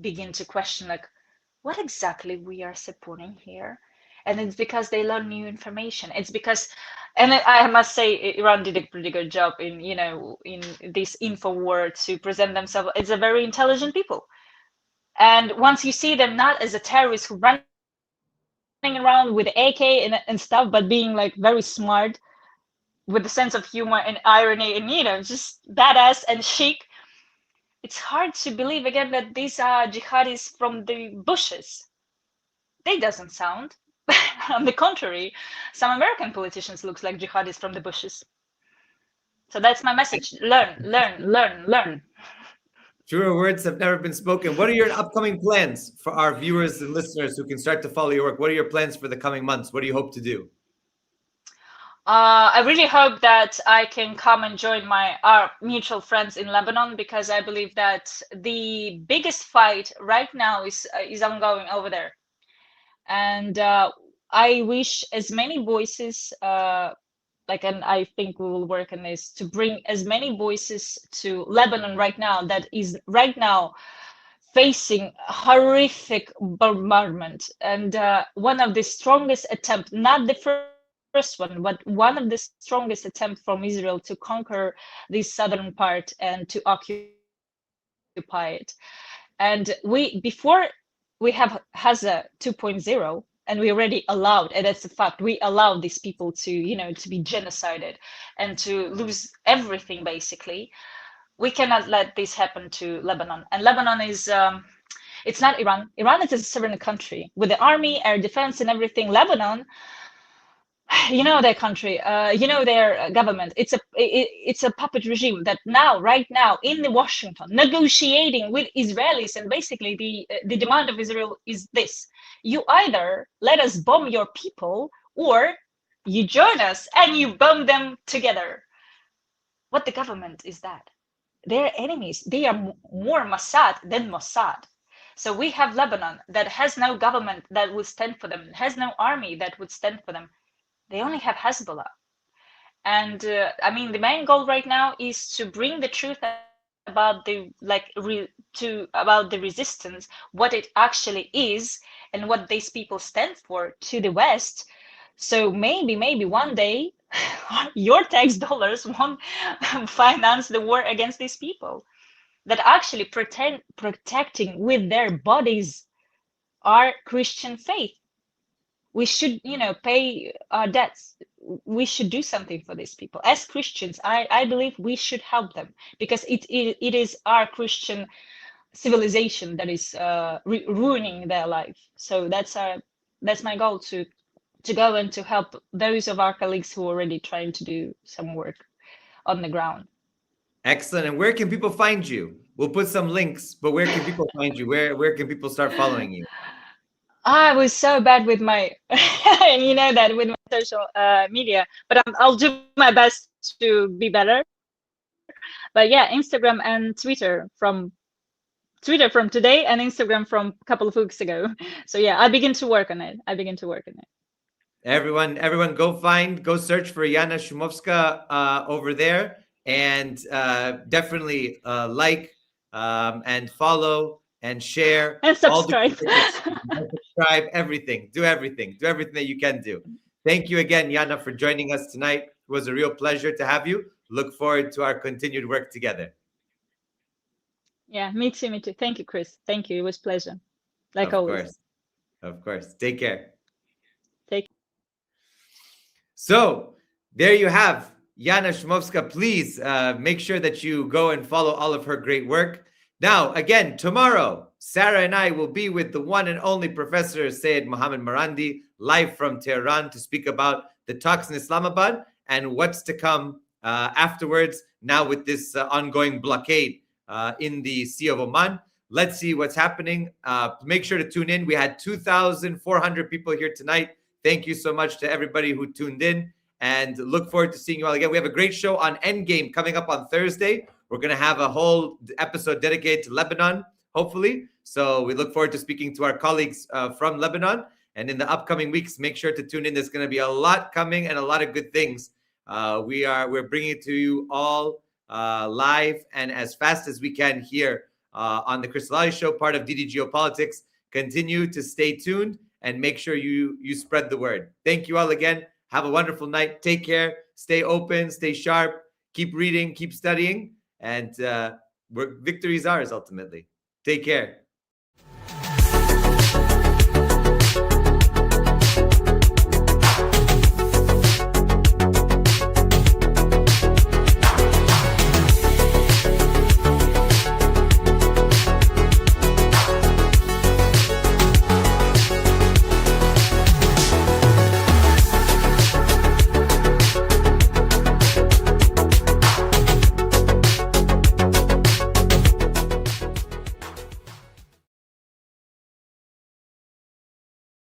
begin to question what exactly we are supporting here. And it's because they learn new information. It's because, and I must say, Iran did a pretty good job in this info war to present themselves as a very intelligent people. And once you see them not as a terrorist who running around with AK and stuff, but being very smart, with a sense of humor and irony, and just badass and chic, it's hard to believe again that these are jihadis from the bushes. They doesn't sound. On the contrary, some American politicians looks like jihadis from the bushes. So that's my message. Learn, learn, learn, learn. Truer words have never been spoken. What are your upcoming plans for our viewers and listeners who can start to follow your work? What are your plans for the coming months? What do you hope to do? I really hope that I can come and join our mutual friends in Lebanon, because I believe that the biggest fight right now is ongoing over there. And I wish as many voices, and I think we will work on this, to bring as many voices to Lebanon right now that is right now facing horrific bombardment. And one of the strongest attempts, not the first one, but one of the strongest attempts from Israel to conquer the southern part and to occupy it. And before we have Gaza 2.0, and we already allowed, and that's a fact, we allowed these people to be genocided and to lose everything basically. We cannot let this happen to Lebanon. And Lebanon is it's not Iran. Iran is a sovereign country with the army, air defense, and everything. Lebanon, their country, their government. It's a puppet regime that right now in Washington negotiating with Israelis, and basically the demand of Israel is this: you either let us bomb your people, or you join us and you bomb them together. What the government is that? They're enemies. They are more Mossad than Mossad. So we have Lebanon that has no government that would stand for them, has no army that would stand for them. They only have Hezbollah. And I mean, the main goal right now is to bring the truth about the about the resistance, what it actually is, and what these people stand for to the West. So maybe one day your tax dollars won't finance the war against these people that actually protecting with their bodies our Christian faith. We should, pay our debts. We should do something for these people. As Christians, I believe we should help them because it is our Christian civilization that is ruining their life. So that's my goal, to go and to help those of our colleagues who are already trying to do some work on the ground. Excellent. And where can people find you? We'll put some links, but where can people find you? Where can people start following you? I was so bad with my, and you know that, with my social media, but I'll do my best to be better. But yeah, Instagram and Twitter from today, and Instagram from a couple of weeks ago. So yeah, I begin to work on it. Everyone go search for Yana Shumovska over there, and definitely like and follow and share and subscribe. Subscribe, everything. Do everything that you can do. Thank you again, Yana, for joining us tonight. It was a real pleasure to have you. Look forward to our continued work together. Yeah, me too. Thank you, Chris. Thank you. It was a pleasure. Like always. Of course. Take care. Take care. So there you have Yana Shumovska. Please make sure that you go and follow all of her great work. Now, again, tomorrow, Sarah and I will be with the one and only Professor Syed Mohammed Marandi, live from Tehran, to speak about the talks in Islamabad and what's to come afterwards, now with this ongoing blockade in the Sea of Oman. Let's see what's happening. Make sure to tune in. We had 2,400 people here tonight. Thank you so much to everybody who tuned in, and look forward to seeing you all again. We have a great show on Endgame coming up on Thursday. We're going to have a whole episode dedicated to Lebanon, hopefully. So we look forward to speaking to our colleagues from Lebanon. And in the upcoming weeks, make sure to tune in. There's going to be a lot coming and a lot of good things. We're bringing it to you all live and as fast as we can here on the Chris Lally Show, part of DD Geopolitics. Continue to stay tuned and make sure you spread the word. Thank you all again. Have a wonderful night. Take care. Stay open. Stay sharp. Keep reading. Keep studying. And victory is ours, ultimately. Take care.